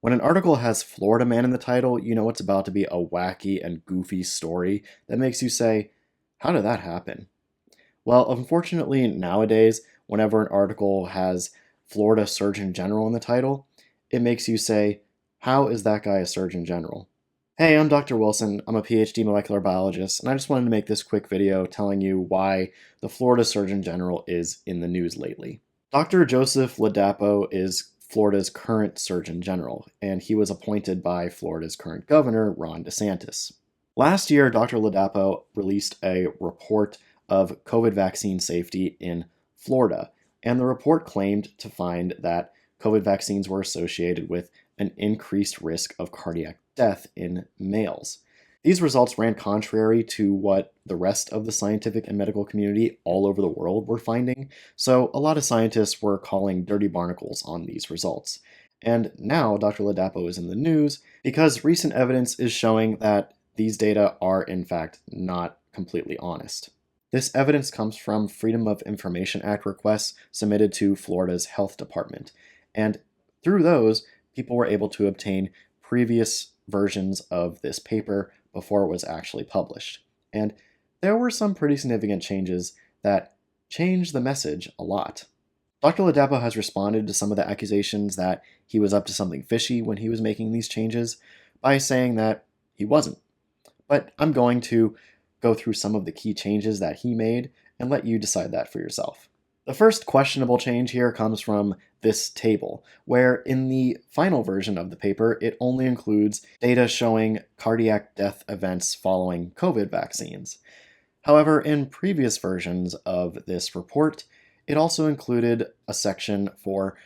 When an article has Florida Man in the title, you know it's about to be a wacky and goofy story that makes you say, how did that happen? Well, unfortunately, nowadays, whenever an article has Florida Surgeon General in the title, it makes you say, how is that guy a Surgeon General? Hey, I'm Dr. Wilson. I'm a PhD molecular biologist, and I just wanted to make this quick video telling you why the Florida Surgeon General is in the news lately. Dr. Joseph Ladapo is Florida's current Surgeon General, and he was appointed by Florida's current governor, Ron DeSantis. Last year, Dr. Ladapo released a report of COVID vaccine safety in Florida, and the report claimed to find that COVID vaccines were associated with an increased risk of cardiac death in males. These results ran contrary to what the rest of the scientific and medical community all over the world were finding, so a lot of scientists were calling dirty barnacles on these results. And now Dr. Ladapo is in the news because recent evidence is showing that these data are in fact not completely honest. This evidence comes from Freedom of Information Act requests submitted to Florida's health department, and through those, people were able to obtain previous versions of this paper before it was actually published. And there were some pretty significant changes that changed the message a lot. Dr. Ladapo has responded to some of the accusations that he was up to something fishy when he was making these changes by saying that he wasn't. But I'm going to go through some of the key changes that he made and let you decide that for yourself. The first questionable change here comes from this table, where in the final version of the paper, it only includes data showing cardiac death events following COVID vaccines. However, in previous versions of this report, it also included a section for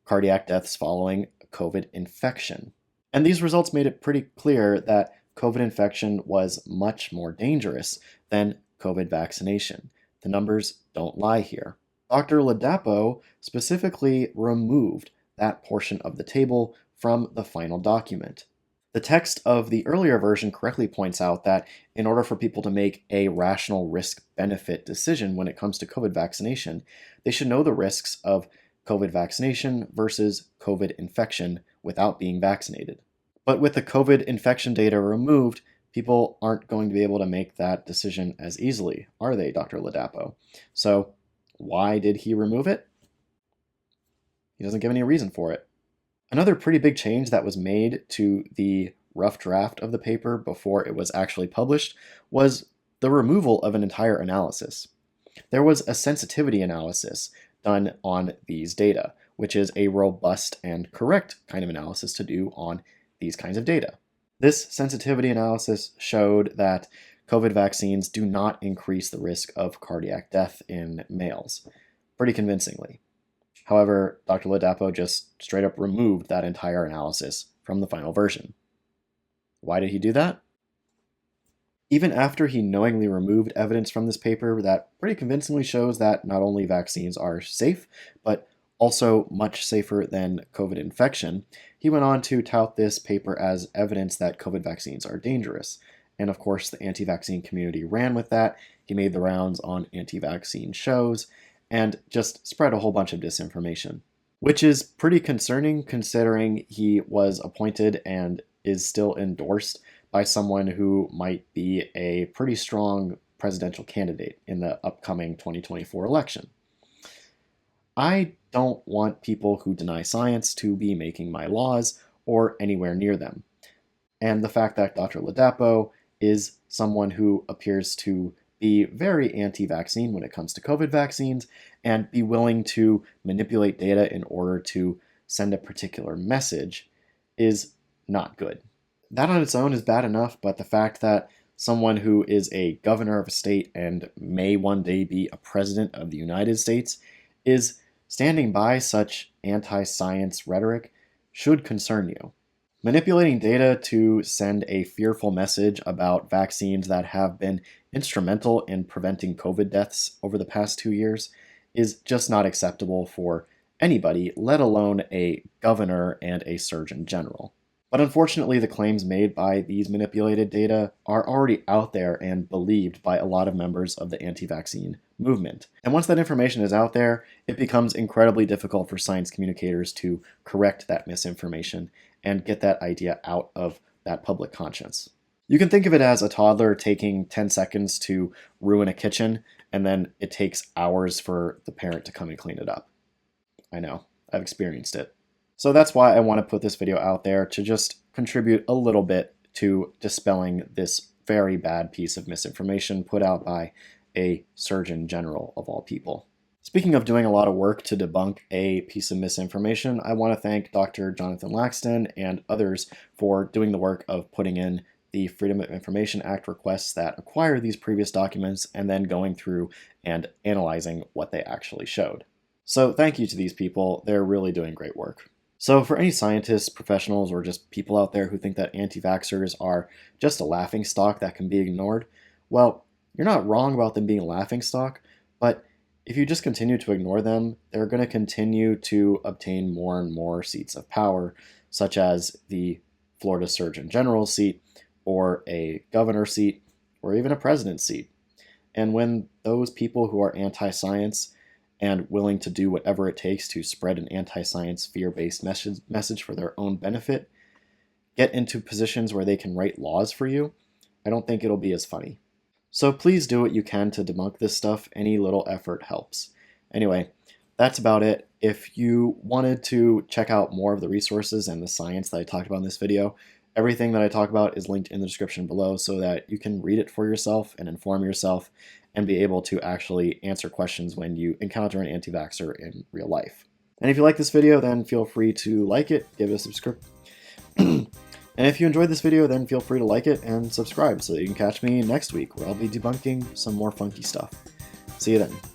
cardiac deaths following COVID infection. And these results made it pretty clear that COVID infection was much more dangerous than COVID vaccination. The numbers don't lie here. Dr. Ladapo specifically removed that portion of the table from the final document. The text of the earlier version correctly points out that in order for people to make a rational risk-benefit decision when it comes to COVID vaccination, they should know the risks of COVID vaccination versus COVID infection without being vaccinated. But with the COVID infection data removed, people aren't going to be able to make that decision as easily, are they, Dr. Ladapo? So, why did he remove it? He doesn't give any reason for it. Another pretty big change that was made to the rough draft of the paper before it was actually published was the removal of an entire analysis. There was a sensitivity analysis done on these data, which is a robust and correct kind of analysis to do on these kinds of data. This sensitivity analysis showed that COVID vaccines do not increase the risk of cardiac death in males, pretty convincingly. However, Dr. Ladapo just straight up removed that entire analysis from the final version. Why did he do that? Even after he knowingly removed evidence from this paper that pretty convincingly shows that not only vaccines are safe, but also much safer than COVID infection, he went on to tout this paper as evidence that COVID vaccines are dangerous. And of course, the anti-vaccine community ran with that. He made the rounds on anti-vaccine shows and just spread a whole bunch of disinformation, which is pretty concerning considering he was appointed and is still endorsed by someone who might be a pretty strong presidential candidate in the upcoming 2024 election. I don't want people who deny science to be making my laws or anywhere near them. And the fact that Dr. Ladapo is someone who appears to be very anti-vaccine when it comes to COVID vaccines and be willing to manipulate data in order to send a particular message is not good. That on its own is bad enough, but the fact that someone who is a governor of a state and may one day be a president of the United States is standing by such anti-science rhetoric should concern you. Manipulating data to send a fearful message about vaccines that have been instrumental in preventing COVID deaths over the past 2 years is just not acceptable for anybody, let alone a governor and a surgeon general. But unfortunately, the claims made by these manipulated data are already out there and believed by a lot of members of the anti-vaccine movement. And once that information is out there, it becomes incredibly difficult for science communicators to correct that misinformation and get that idea out of that public conscience. You can think of it as a toddler taking 10 seconds to ruin a kitchen, and then it takes hours for the parent to come and clean it up. I know, I've experienced it. So that's why I want to put this video out there, to just contribute a little bit to dispelling this very bad piece of misinformation put out by a Surgeon General of all people. Speaking of doing a lot of work to debunk a piece of misinformation, I want to thank Dr. Jonathan Laxton and others for doing the work of putting in the Freedom of Information Act requests that acquire these previous documents and then going through and analyzing what they actually showed. So thank you to these people. They're really doing great work. So for any scientists, professionals, or just people out there who think that anti-vaxxers are just a laughingstock that can be ignored, well, you're not wrong about them being a laughingstock, but if you just continue to ignore them, they're going to continue to obtain more and more seats of power, such as the Florida Surgeon General seat, or a governor seat, or even a president's seat. And when those people who are anti-science and willing to do whatever it takes to spread an anti-science fear-based message for their own benefit get into positions where they can write laws for you, I don't think it'll be as funny. So please do what you can to debunk this stuff. Any little effort helps. Anyway, that's about it. If you wanted to check out more of the resources and the science that I talked about in this video, everything that I talk about is linked in the description below so that you can read it for yourself and inform yourself and be able to actually answer questions when you encounter an anti-vaxxer in real life. And if you like this video, then feel free to like it, give it a subscribe. And if you enjoyed this video, then feel free to like it and subscribe so that you can catch me next week, where I'll be debunking some more funky stuff. See you then.